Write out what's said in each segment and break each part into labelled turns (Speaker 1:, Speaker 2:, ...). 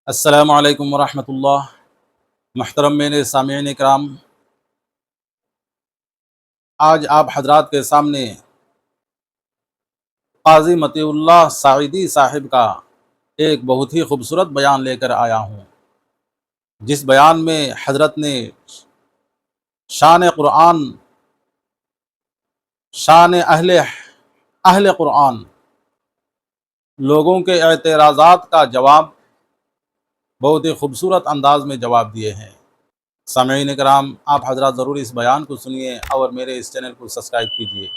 Speaker 1: अस्सलामु अलैकुम वरहमतुल्लाह। मुहतरम मेरे सामीईन इकराम, आज आप हजरात के सामने क़ाज़ी मतीउल्लाह साइदी साहिब का एक बहुत ही खूबसूरत बयान लेकर आया हूँ, जिस बयान में हजरत ने शान क़ुरआन, शान अहले अहले क़ुरआन, लोगों के एतराज़ात का जवाब बहुत ही खूबसूरत अंदाज में जवाब दिए हैं। सामीईन इकराम, आप हजरात ज़रूर इस बयान को सुनिए और मेरे इस चैनल को सब्सक्राइब कीजिए।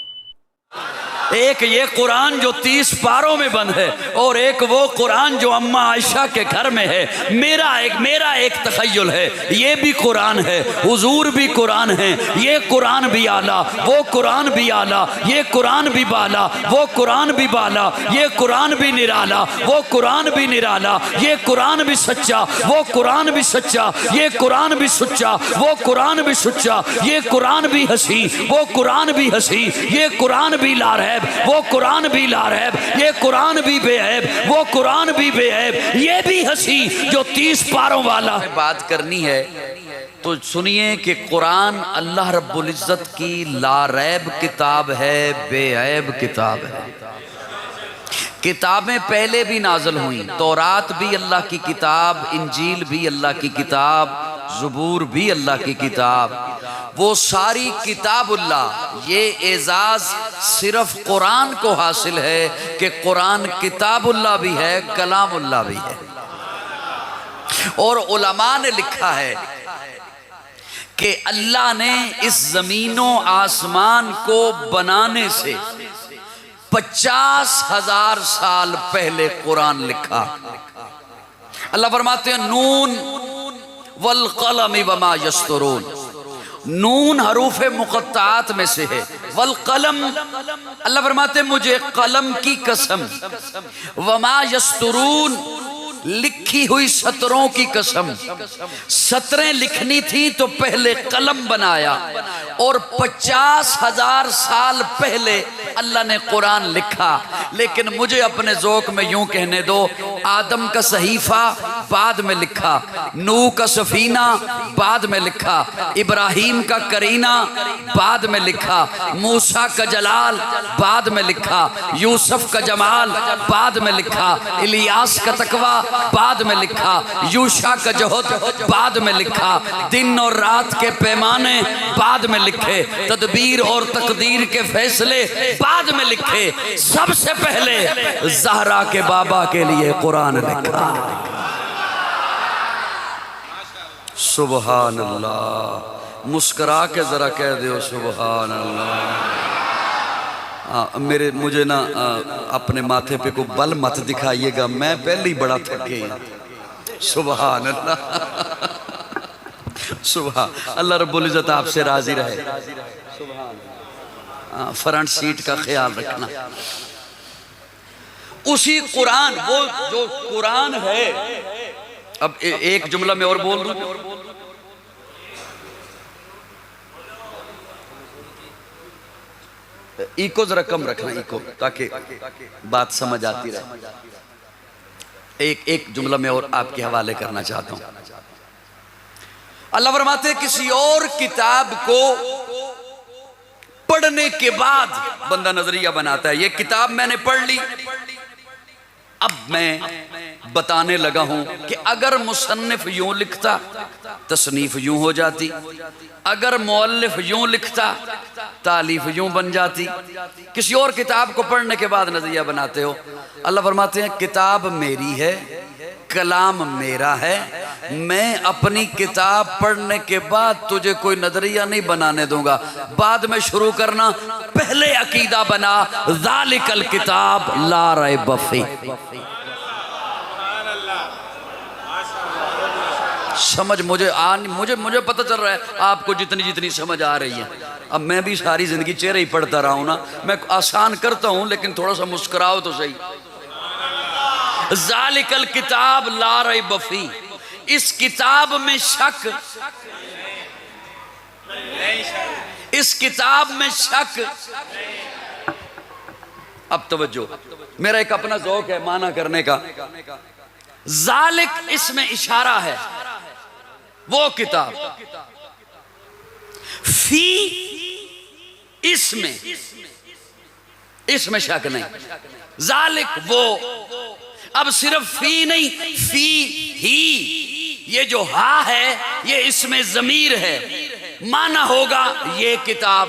Speaker 2: एक ये कुरान जो 30 पारों में बंद है और एक वो कुरान जो अम्मा आयशा के घर में है। मेरा एक तखय्युल है, ये भी कुरान है, हुजूर भी कुरान है। ये कुरान भी आला, वो कुरान भी आला, ये कुरान भी बाला, वो कुरान भी बाला, ये कुरान भी निराला, वो कुरान भी निराला, ये कुरान भी सच्चा, वो कुरान भी सच्चा, ये कुरान भी सच्चा, वो कुरान भी सच्चा, ये कुरान भी हंसी, वो कुरान भी हंसी, ये कुरान भी लारैब, वो कुरान भी लारैब, ये कुरान भी बेऐब, वो कुरान भी बेऐब, ये भी हंसी जो 30 पारों वाला है। बात करनी है तो सुनिए कि कुरान अल्लाह रब्बुल इज्जत की लारैब किताब है, बेऐब किताब है। किताबें पहले भी नाजल हुई, तौरात भी अल्लाह की किताब, इंजील भी अल्लाह की किताब, ज़बूर भी अल्लाह की किताब, वो सारी किताबुल्लाह। ये एजाज सिर्फ कुरान को हासिल है कि कुरान किताबुल्लाह भी है, कलामुल्लाह भी है। और उलमा ने लिखा है कि अल्लाह ने इस ज़मीनों आसमान को बनाने से 50,000 साल पहले कुरान लिखा। अल्लाह फरमाते हैं नून वल कलम वमा यस्तरून। नून हरूफ मुक़त्तात में से है। वल कलम, अल्लाह फरमाते हैं मुझे कलम की कसम, वमा यस्तरून, लिखी हुई सतरों की कसम। सतरें लिखनी थी तो पहले कलम बनाया और 50,000 साल पहले अल्लाह ने कुरान लिखा। लेकिन मुझे अपने ज़ौक़ में यूं कहने दो, आदम का सहीफ़ा बाद में लिखा, नूह का सफ़ीना बाद में लिखा, इब्राहीम का करीना बाद में लिखा, मूसा का जलाल बाद में लिखा, यूसुफ का जमाल बाद में लिखा, इलियास का तकवा बाद में लिखा, यूशा का जोहद बाद में लिखा, दिन और रात के पैमाने बाद में लिखे, तदबीर और तकदीर के फैसले बाद में लिखे। सबसे पहले ज़हरा के बाबा के लिए कुरान लिखा। सुबहान अल्लाह। मुस्करा के जरा कह दो सुबहान अल्लाह। मुझे ना अपने माथे पे को बल मत दिखाइएगा, मैं पहले ही बड़ा थक गया। सुबहान अल्लाह। सुबह अल्लाह रब्बुल इज्जत आपसे राजी रहे। फ्रंट सीट का ख्याल रखना। उसी कुरान, वो जो कुरान है। अब एक जुमला में और बोल दूं, इको जरा कम रखना, इको, ताकि बात समझ आती रहे। एक जुमला में और आपके हवाले करना चाहता हूं। अल्लाह फरमाते किसी और किताब को पढ़ने के बाद बंदा नजरिया बनाता है। ये किताब मैंने पढ़ ली, अब मैं बताने लगा हूं कि अगर मुसन्निफ यूं लिखता तसनीफ यूं हो जाती, अगर मुअल्लिफ यूं लिखता तालीफ यूं बन जाती। किसी और किताब को पढ़ने के बाद नजरिया बनाते हो। अल्लाह फरमाते हैं किताब मेरी है, कलाम मेरा है, मैं अपनी किताब पढ़ने के बाद तुझे कोई नजरिया नहीं बनाने दूंगा। बाद में शुरू करना, पहले अकीदा बना ज़ालिकल किताब ला रैब फी। समझ मुझे पता चल रहा है आपको जितनी जितनी समझ आ रही है। अब मैं भी सारी जिंदगी चेहरे ही पढ़ता रहा हूं ना, मैं आसान करता हूं लेकिन थोड़ा सा मुस्कुराओ तो सही। ज़ालिकल किताब ला रैब फी, इस किताब में शक, इस किताब में शक। अब तवज्जो, मेरा एक अपना ज़ौक़ है माना करने का। जालिक इसमें इशारा है, वो किताब। फी इसमें शक नहीं, जालिक वो। अब सिर्फ फी नहीं, फी ही, ये जो हा है ये इसमें जमीर है, माना होगा ये किताब,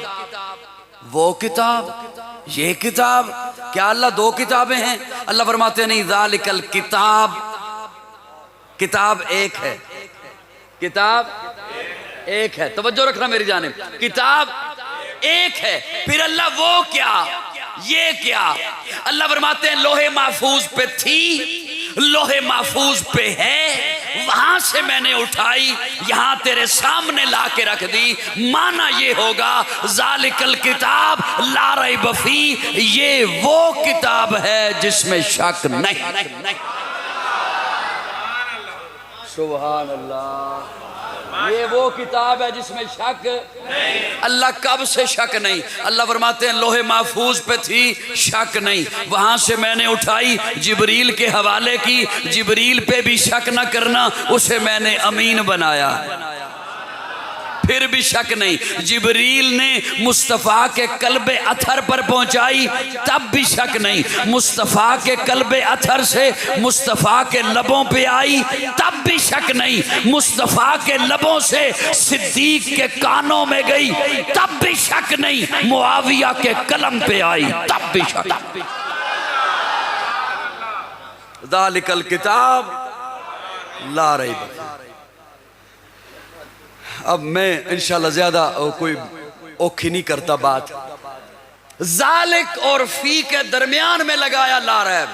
Speaker 2: वो किताब, ये किताब। क्या अल्लाह दो किताबें हैं? अल्लाह फरमाते नहीं, जालिकल किताब, किताब एक है, किताब एक है। तवज्जो रखना मेरी जानिब, किताब एक है। फिर अल्लाह वो क्या, ये क्या? अल्लाह फरमाते हैं लोहे महफूज पे थी, लोहे महफूज पे है, वहां से मैंने उठाई, यहां तेरे सामने ला के रख दी। माना ये होगा जालिकल किताब ला रैब फी, ये वो किताब है जिसमें शक नहीं। सुभान अल्लाह, ये वो किताब है जिसमें शक नहीं। अल्लाह कब से शक नहीं? अल्लाह फरमाते हैं लोहे महफूज पे थी, शक नहीं, वहां से मैंने उठाई, जिब्रील के हवाले की, जिब्रील पे भी शक न करना, उसे मैंने अमीन बनाया, फिर भी शक नहीं। जिब्रील ने मुस्तफ़ा के कल्बे अथर पर पहुंचाई, तब भी शक नहीं। मुस्तफ़ा के कल्बे अथर से मुस्तफ़ा के लबों पे आई, तब भी शक नहीं। मुस्तफ़ा के लबों से सिद्दीक के कानों में गई, तब भी शक नहीं। मुआविया के कलम पे आई, तब भी शक नहीं। ज़ालिकल किताब ला रैब। अब मैं इंशाल्लाह ज्यादा कोई औखी नहीं करता बात। जालिक और फी के दरमियान में लगाया ला रैब,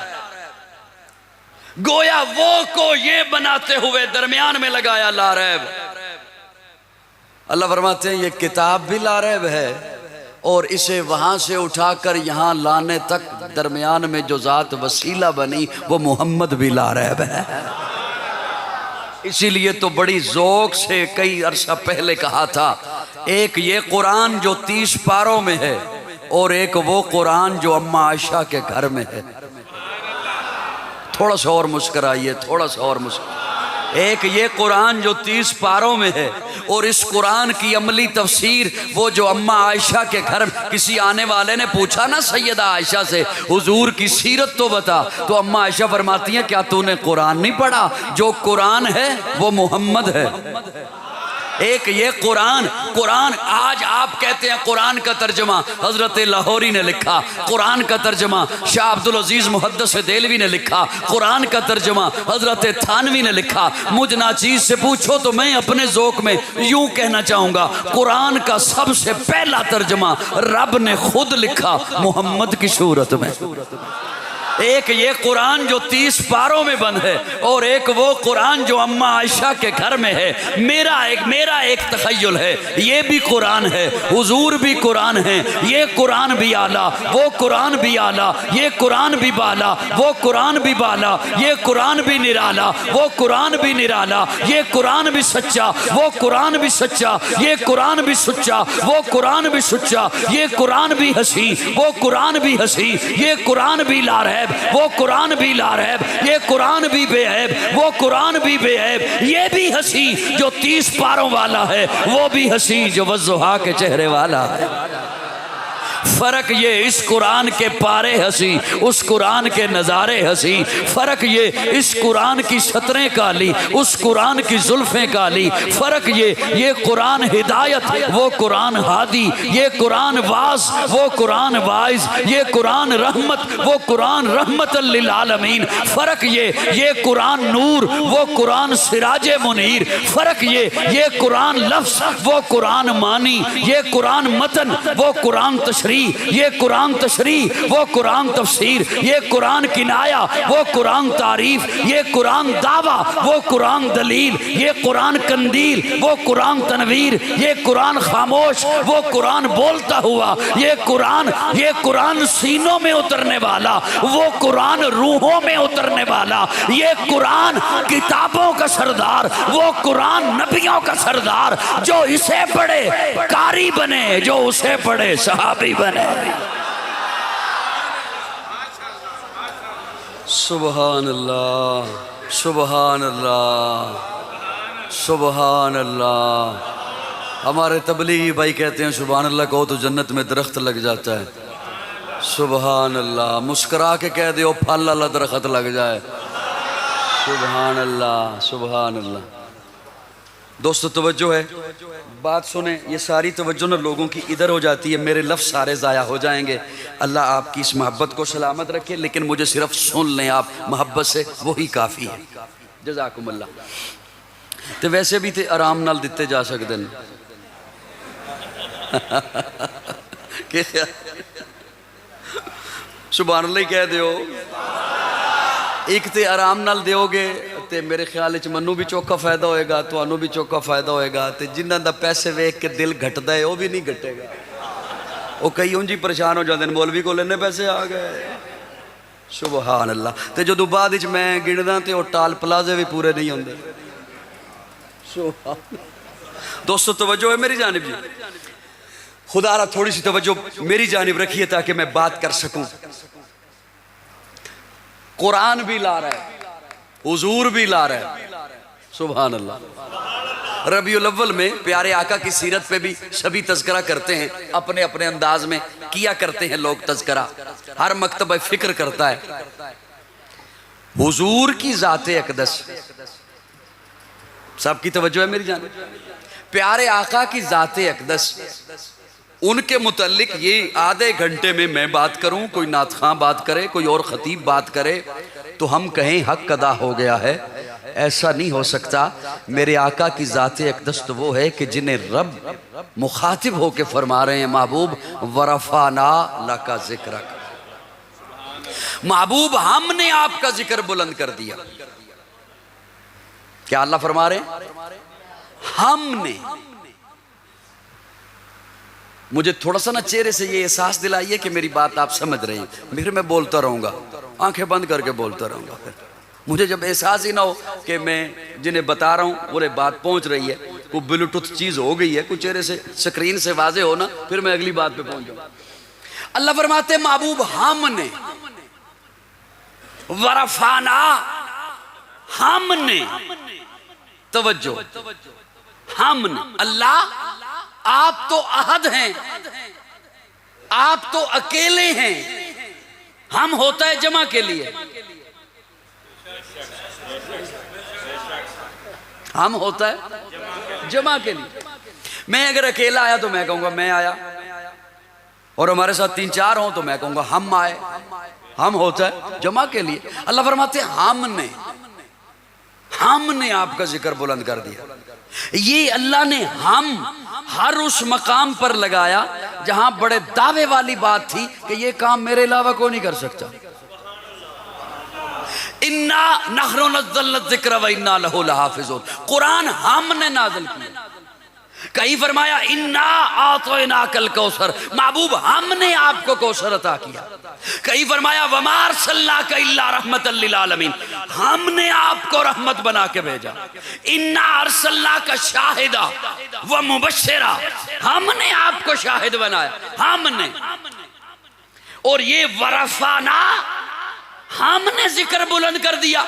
Speaker 2: गोया वो को ये बनाते हुए दरमियान में लगाया ला रैब। अल्लाह फरमाते हैं ये किताब भी ला रैब है, और इसे वहां से उठाकर यहां लाने तक दरमियान में जो जात वसीला बनी वो मोहम्मद भी ला रैब है। इसीलिए तो बड़ी ज़ौक़ से कई अरसा पहले कहा था, एक ये कुरान जो 30 पारों में है, और एक वो कुरान जो अम्मा आयशा के घर में है। थोड़ा सा और मुस्कराइए, थोड़ा सा और मुस्कराइए। एक ये कुरान जो 30 पारों में है, और इस कुरान की अमली तफसीर वो जो अम्मा आयशा के घर। किसी आने वाले ने पूछा ना सैयदा आयशा से, हुजूर की सीरत तो बता, तो अम्मा आयशा फरमाती हैं क्या तूने कुरान नहीं पढ़ा? जो कुरान है वो मोहम्मद है। एक ये कुरान, कुरान आज आप कहते हैं कुरान का तर्जमा हजरत लाहौरी ने लिखा, कुरान का तर्जमा शाह अब्दुल अजीज मुहद्दिस देलवी ने लिखा, कुरान का तर्जमा हजरत थानवी ने लिखा। मुझ नाचीज से पूछो तो मैं अपने ज़ौक़ में यूं कहना चाहूँगा, कुरान का सबसे पहला तर्जमा रब ने खुद लिखा मोहम्मद की सूरत में। एक ये कुरान जो 30 पारों में बंद है, और एक वो कुरान जो अम्मा आयशा के घर में है। मेरा एक तखय्युल है, ये भी कुरान है, हुजूर भी कुरान है, ये कुरान भी आला, वो कुरान भी आला, ये कुरान भी बाला, वो कुरान भी बाला, ये कुरान भी निराला, वो कुरान भी निराला, ये कुरान भी सच्चा, वो कुरान भी सच्चा, ये कुरान भी सच्चा, वो कुरान भी सच्चा, ये कुरान भी हंसी, वो कुरान भी हंसी, ये कुरान भी ला रहा है, वो कुरान भी ला रैब, ये कुरान भी बेऐब, वो कुरान भी बेऐब, ये भी हंसी जो 30 पारों वाला है, वो भी हंसी जो वज़्ज़ुहा के चेहरे वाला है। फ़र्क ये इस कुरान के पारे हंसी, उस कुरान के नज़ारे हंसी। फ़र्क ये इस कुरान की सतरें काली, उस कुरान की जुल्फ़ें काली। फ़र्क ये कुरान हिदायत, वो कुरान हादी, ये कुरान वाज, वो कुरान वाइज, ये कुरान रहमत, वो कुरान रहमतल लिल आलमीन। फ़र्क ये कुरान नूर, वो कुरान सिराजे मुनीर। फ़र्क ये कुरान लफ्ज़, वो कुरान मानी, ये कुरान मतन, वो कुरान तशरीह, ये कुरान तशरीह, वो कुरान तफसीर, ये कुरान किनाया, वो कुरान तारीफ, ये कुरान दावा, वो कुरान दलील, ये कुरान कंदील, वो कुरान तनवीर, ये कुरान खामोश, वो कुरान बोलता हुआ, ये कुरान सीनों में उतरने वाला, वो कुरान रूहों में उतरने वाला, ये कुरान किताबों का सरदार, वो कुरान नबियों का सरदार। जो इसे पढ़े कारी बने, जो उसे पढ़े सहाबी बने। सुभान अल्लाह, सुबहान अल्लाह, सुबहान अल्लाह। हमारे तबलीगी भाई कहते हैं सुबहान अल्लाह कहो तो जन्नत में दरख्त लग जाता है। सुबहान अल्लाह। मुस्करा के कह दो फल वाला दरख्त लग जाए। सुबहान अल्लाह, सुबहान अल्लाह। दोस्तों तवज्जो है, बात सुने। ये सारी तवज्जो ना लोगों की इधर हो जाती है, मेरे लफ्ज़ सारे ज़ाया हो जाएंगे। अल्लाह आपकी इस मोहब्बत को सलामत रखे, लेकिन मुझे सिर्फ सुन लें आप मोहब्बत से, वही काफ़ी है। जज़ाकुम अल्लाह। तो वैसे भी तो आराम नाल दिते जा सकते हैं। सुभान अल्लाह ही कह दो। एक तो आराम नाल दोगे तो मेरे ख्याल च मनु भी चौखा फायदा होएगा, तुहानू भी चौखा फायदा होएगा। तो जिन्हां दा पैसे वेख के दिल घटदा है, वो भी नहीं घटेगा। वो कई उंज ही परेशान हो जाते हैं, मौलवी को इन्ने पैसे आ गए। सुभान अल्लाह। तो जो बाद च मैं गिनदा तो वो टाल प्लाजे भी पूरे नहीं होंगे। दोस्तों तवज्जो है मेरी जानिब जी। खुदा थोड़ी सी तवज्जो मेरी जानिब रखिए ताकि मैं बात कर सकूं। कुरान भी ला रहा है, हुजूर भी ला रहा है। सुभान अल्लाह। रबीउल अव्वल में प्यारे आका की सीरत पे भी सभी तज़किरा करते हैं, अपने अपने अंदाज में किया करते हैं लोग तज़किरा। हर मकतब फिक्र करता है। हुजूर की ज़ाते अक़दस, सबकी तवज्जो है मेरी जान। प्यारे आका की ज़ाते अक़दस, उनके मुतल्लिक ये आधे घंटे में मैं बात करूं, कोई नात खां बात करे, कोई और खतीब बात करे तो हम कहें हक अदा हो गया है। ऐसा नहीं हो सकता। मेरे आका की ज़ाते अक़दस तो वो है कि जिन्हें रब मुखातिब होके फरमा रहे हैं, महबूब वरफ़ाना लका ज़िक्रक, महबूब हमने आपका जिक्र बुलंद कर दिया। क्या अल्लाह फरमा रहे हैं? हमने। मुझे थोड़ा सा ना चेहरे से ये एहसास दिलाइए कि मेरी बात आप समझ रहे हैं, फिर मैं बोलता रहूँगा, आंखें बंद करके बोलता रहूँगा। फिर मुझे जब एहसास ही ना हो कि मैं जिन्हें बता रहा हूँ बोले बात पहुँच रही है, कोई ब्लूटूथ चीज़ हो गई है, कुछ चेहरे से स्क्रीन से वाजे हो ना, फिर मैं अगली बात पे पहुँच जाऊँ। अल्लाह फरमाते महबूब हमने, वरफ़ाना हमने, तवज्जो, हमने। अल्लाह आप तो अहद हैं, आप तो अकेले हैं। हम होता है जमा के लिए, हम होता है जमा के लिए। मैं अगर अकेला आया तो मैं कहूंगा मैं आया, और हमारे साथ 3-4 हों तो मैं कहूंगा हम आए। हम होता है जमा के लिए। अल्लाह फरमाते हमने आपका जिक्र बुलंद कर दिया। ये अल्लाह ने हम हर उस मकाम पर लगाया जहां बड़े दावे वाली बात थी कि ये काम मेरे अलावा कोई नहीं कर सकता। इन्ना नहनु नज़्ज़लना ज़िक्र व इन्ना लहु लहाफ़िज़ून। कुरान हमने नाज़िल किया। कहीं फरमाया इन्ना आतैनाकल कौसर, महबूब हमने आपको कौसर अता किया। कहीं फरमाया वमा अरसलनाका इल्ला रहमतल लिल आलमीन, हमने आपको रहमत बना के भेजा। इन्ना अरसलनाका शाहिदा व मुबश्शिरा, हमने आपको शाहिद बनाया, हमने। और ये वरफ़ाना, हमने जिक्र बुलंद कर दिया।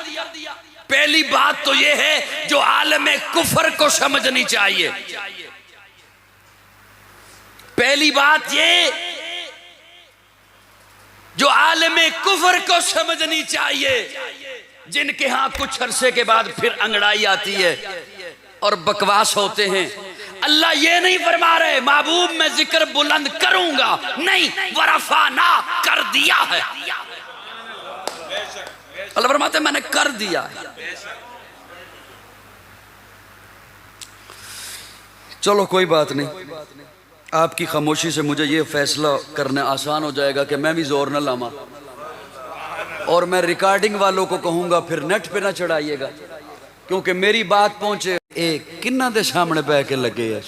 Speaker 2: पहली बात तो ये है जो आलम कुफर को समझनी चाहिए। पहली बात ये जो आलम कुफर को समझनी चाहिए, जिनके यहां कुछ अरसे के बाद फिर अंगड़ाई आती है और बकवास होते हैं। अल्लाह ये नहीं फरमा रहे महबूब मैं जिक्र बुलंद करूंगा, नहीं, वरफ़ाना कर दिया है। अल्लाह फरमाते मैंने कर दिया है। चलो कोई बात नहीं, आपकी खामोशी से मुझे ये फैसला करना आसान हो जाएगा कि मैं भी जोर न लामा, और मैं रिकॉर्डिंग वालों को कहूँगा फिर नेट पे ना चढ़ाइएगा, क्योंकि मेरी बात पहुँचे एक किन्ना दे सामने बह के लगे है।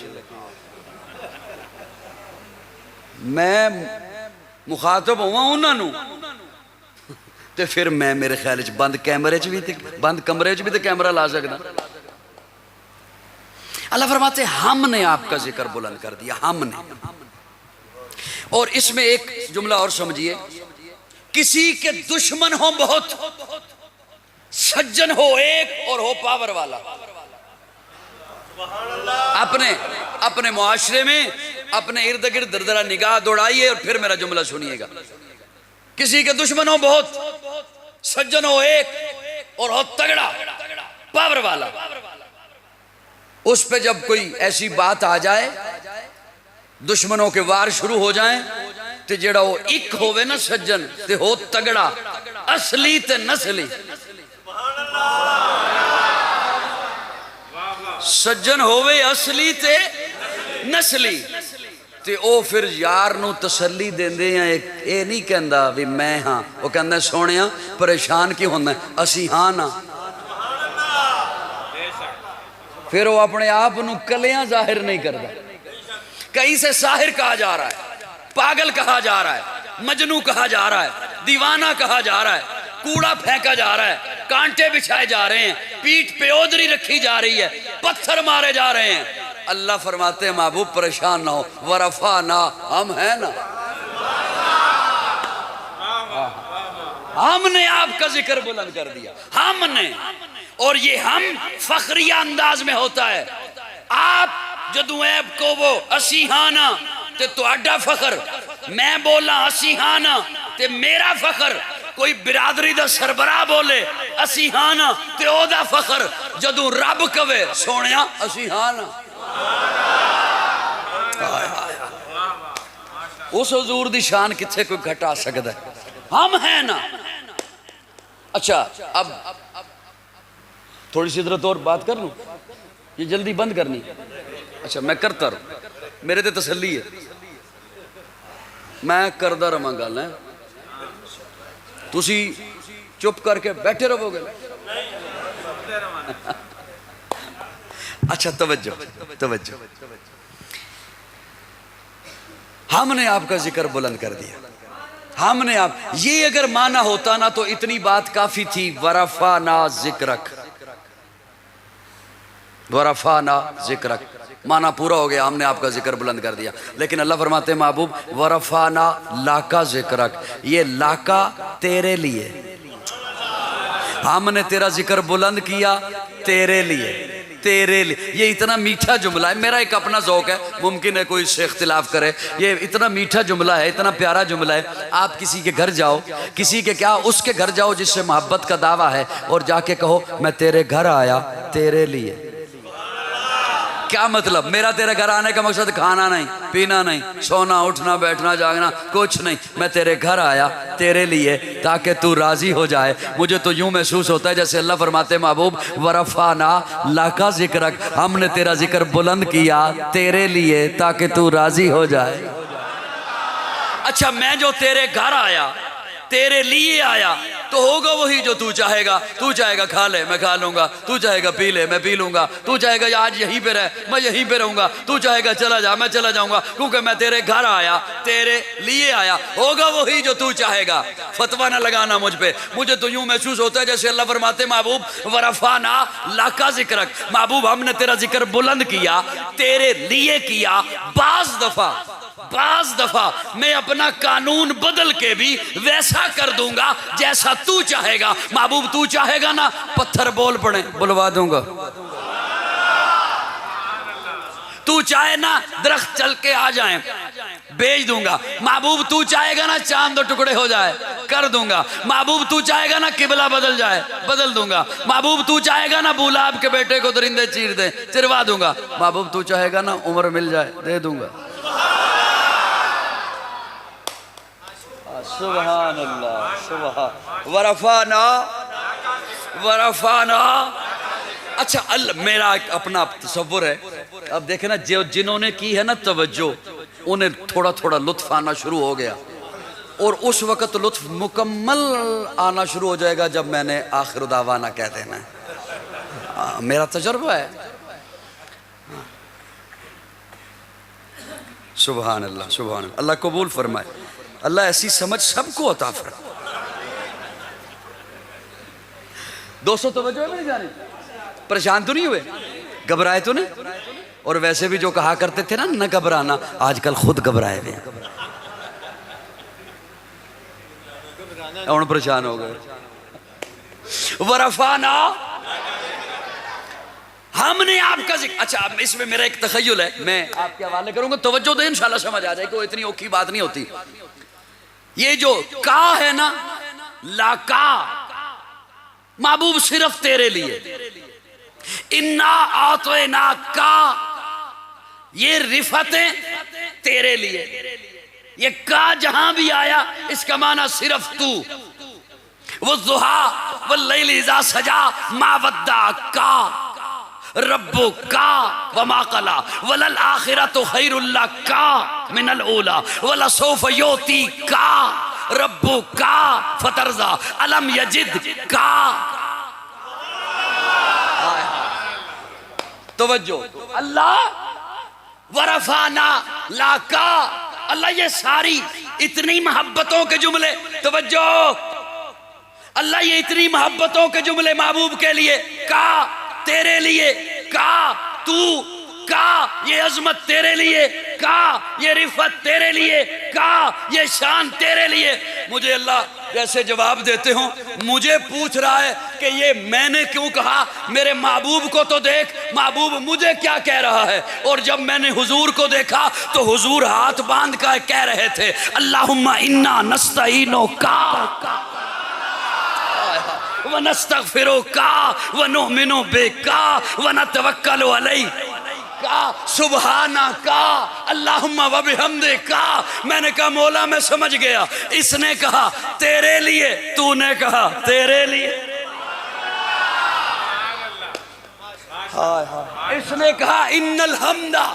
Speaker 2: मैं मुखातब हुआ उन्होंने, तो फिर मैं मेरे ख्याल च बंद कैमरे च भी बंद कमरे च भी तो कैमरा ला सकदा। अल्लाह फरमाते हमने आपका जिक्र बुलंद कर दिया, हमने। और इसमें एक जुमला और समझिए, किसी के दुश्मन हो बहुत, सज्जन हो एक और हो पावर वाला। अपने अपने मुआशरे में अपने इर्द गिर्द दरदरा निगाह दौड़ाइए और फिर मेरा जुमला सुनिएगा। किसी के दुश्मन हो बहुत, सज्जन हो एक और हो तगड़ा पावर वाला। उस पे जब कोई ऐसी बात आ जाए, दुश्मनों के वार शुरू हो जाएं, तो जेड़ा वो एक होवे ना सज्जन ते हो तगड़ा असली ते नस्ली। सज्जन होवे असली ते नस्ली ते ओ फिर यार नू तसल्ली देंदे हैं। ये नहीं कहंदा भी मैं हाँ, वो कहंदा सोनिया परेशान क्यों होंदा, असी हाँ ना। फिर वो अपने आप नू कलियां जाहिर नहीं करता। कहीं से साहिर कहा जा रहा है, पागल कहा जा रहा है, मजनू कहा जा रहा है, दीवाना कहा जा रहा है, कूड़ा फेंका जा रहा है, कांटे बिछाए जा रहे हैं, पीठ पे ओदरी रखी जा रही है, पत्थर मारे जा रहे हैं। अल्लाह फरमाते हैं महबूब परेशान ना हो, वरफा ना, हम है ना, हमने आपका जिक्र बुलंद कर दिया, हमने। और ये हम फखरिया अंदाज में होता है। आप जदू ऐब को वो असी हाँ ना ते तुहाडा फखर, मैं बोला असी हाँ ना ते मेरा फखर, कोई बिरादरी दा सरबराह बोले असी हाँ ना ते ओदा फखर, जदू रब कवे सोनिया असी हाँ ना। उस हुजूर दी शान किथे कोई घटा सकता है, हम है ना। अच्छा अब थोड़ी सी इधर और बात कर लूं, ये जल्दी बंद करनी। अच्छा मैं करता रहूं, मेरे ते तसल्ली है, मैं करदा रहां गल है, तुसी चुप करके बैठे रहोगे। अच्छा तवज्जो तवज्जो, हमने आपका जिक्र बुलंद कर दिया, हमने आप, ये अगर माना होता ना तो इतनी बात काफी थी। वरफा ना जिक्रक, वरफा ना जिक्रक, माना पूरा हो गया, हमने आपका जिक्र बुलंद कर दिया। लेकिन अल्लाह फरमाते हैं महबूब वरफा ना लाका जिक्रक, ये लाका तेरे लिए, हमने तेरा जिक्र बुलंद किया तेरे लिए, तेरे लिए। ये इतना मीठा जुमला है, मेरा एक अपना ज़ौक़ है, मुमकिन है कोई इससे इख्तिलाफ करे। ये इतना मीठा जुमला है, इतना प्यारा जुमला है। आप किसी के घर जाओ, किसी के क्या, उसके घर जाओ जिससे मोहब्बत का दावा है, और जाके कहो मैं तेरे घर आया तेरे लिए। क्या मतलब? मेरा तेरे घर आने का मकसद खाना नहीं, पीना नहीं, सोना उठना बैठना जागना कुछ नहीं, मैं तेरे घर आया तेरे लिए ताकि तू राजी हो जाए। मुझे तो यूं महसूस होता है जैसे अल्लाह फरमाते महबूब वरफाना लाका जिक्रक, हमने तेरा जिक्र बुलंद किया तेरे लिए ताकि तू राजी हो जाए। अच्छा मैं जो तेरे घर आया तेरे लिए आया तो होगा वही जो तू चाहेगा। तू चाहेगा खा ले मैं खा लूंगा, तू चाहेगा पी ले मैं पी लूंगा, तू चाहेगा आज यहीं पे रह मैं यहीं पे रहूंगा, तू चाहेगा चला जा मैं चला जाऊंगा, क्योंकि मैं तेरे घर आया तेरे लिए आया। होगा वही जो तू चाहेगा। फतवा ना लगाना मुझ पे, मुझे तो यूं महसूस होता है जैसे अल्लाह फरमाते महबूब वरफाना लाका जिक्रक, महबूब हमने तेरा जिक्र बुलंद किया तेरे लिए किया। बाज दफा मैं अपना कानून बदल के भी वैसा कर दूंगा जैसा तू चाहेगा। महबूब तू चाहेगा ना पत्थर बोल पड़े बुलवा दूंगा, तू चाहे ना दरख्त चल के आ जाए बेच दूंगा। महबूब तू चाहेगा ना चांद दो टुकड़े हो जाए कर दूंगा। महबूब तू चाहेगा ना किबला बदल जाए बदल दूंगा। महबूब तू चाहेगा ना बुलाब के बेटे को दरिंदे चीर दे चिरवा दूंगा। महबूब तू चाहेगा ना उम्र मिल जाए दे दूंगा। सुभान अल्लाह सुभान वरफाना वरफाना। अच्छा मेरा एक अपना तसव्वुर है, अब देखे ना जो जिन्होंने की है ना तवज्जो, उन्हें थोड़ा थोड़ा लुत्फ आना शुरू हो गया, और उस वक़्त लुत्फ मुकम्मल आना शुरू हो जाएगा जब मैंने आखिर दावाना कह देना। मेरा तजर्बा है। सुभान अल्लाह सुभान अल्लाह, अल्लाह कबूल फरमाए, अल्लाह ऐसी समझ सबको अता फरमाए। दोस्तों तवज्जो है मेरी जानिब, परेशान तो नहीं हुए, घबराए तो नहीं? और वैसे भी जो कहा करते थे ना न घबराना, आजकल खुद घबराए हुए और परेशान हो गए। वरफाना, हमने आपका जिक्र। अच्छा, अब इसमें मेरा एक तखय्युल है, मैं आपके हवाले करूंगा, तवज्जो दे, इंशाल्लाह समझ आ जाएगी, कोई इतनी औखी बात नहीं होती। ये जो का है ना, लाका, महबूब सिर्फ तेरे लिए। इन्ना आतोना का, ये रिफतें तेरे लिए। ये का जहां भी आया इसका माना सिर्फ तू। वो दुहा वल्लैल इज़ा सजा मा वद्दा का रब्बु का वमा कला वलल आखिरतु खैरुल लका मिनल ऊला वला सौफ योती का रब्बु का फतरजा अलम यजिद का। तवज्जो, अल्लाह वरफाना लाका, अल्लाह ये सारी इतनी मोहब्बतों के जुमले, तवज्जो, अल्लाह ये इतनी मोहब्बतों के जुमले महबूब के लिए, का तेरे लिए, का तू, का ये अजमत तेरे लिए, का ये रिफत तेरे लिए, का ये शान तेरे लिए। मुझे अल्लाह जैसे जवाब देते हो, मुझे पूछ रहा है कि ये मैंने क्यों कहा, मेरे महबूब को तो देख, महबूब मुझे क्या कह रहा है। और जब मैंने हुजूर को देखा तो हुजूर हाथ बांध कर कह रहे थे, अल्लाहुम्मा इन्ना नस्तईनो का व नस्तगफिरो का व नुमिनु बिका व नतवक्कलु अलैका सुबहाना का अल्लाहुम्मा व बिहम्दि का। मैंने कहा मौला मैं समझ गया, इसने कहा तेरे लिए, तूने कहा तेरे लिए। इसने कहा इन्नल हम्दा,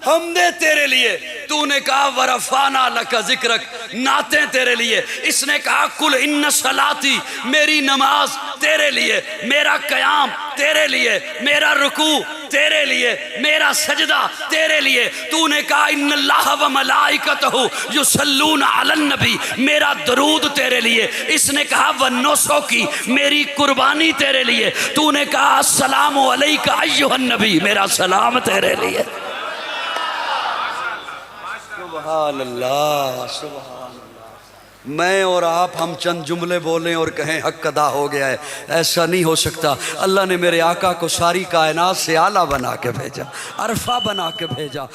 Speaker 2: हमदे तेरे लिए, तूने कहा वरफाना लका जिक्रक, नाते तेरे लिए। इसने कहा कुल इन्न सलाती, मेरी नमाज तेरे लिए, मेरा कयाम तेरे लिए, मेरा रुकू तेरे लिए, मेरा सजदा तेरे लिए। तूने कहा इन्नल्लाह व मलाइकतहु युसल्लूना अलन नबी, मेरा दरूद तेरे लिए। इसने कहा वन्नोसो की, मेरी कुर्बानी तेरे लिए। तूने कहा अस्सलामु अलैका अय्युहन नबी, मेरा सलाम तेरे लिए। सुभान अल्लाह, सुभान अल्लाह। मैं और आप हम चंद जुमले बोलें और कहें हक अदा हो गया है, ऐसा नहीं हो सकता। अल्लाह ने मेरे आका को सारी कायनात से आला बना के भेजा, अरफा बना के भेजा।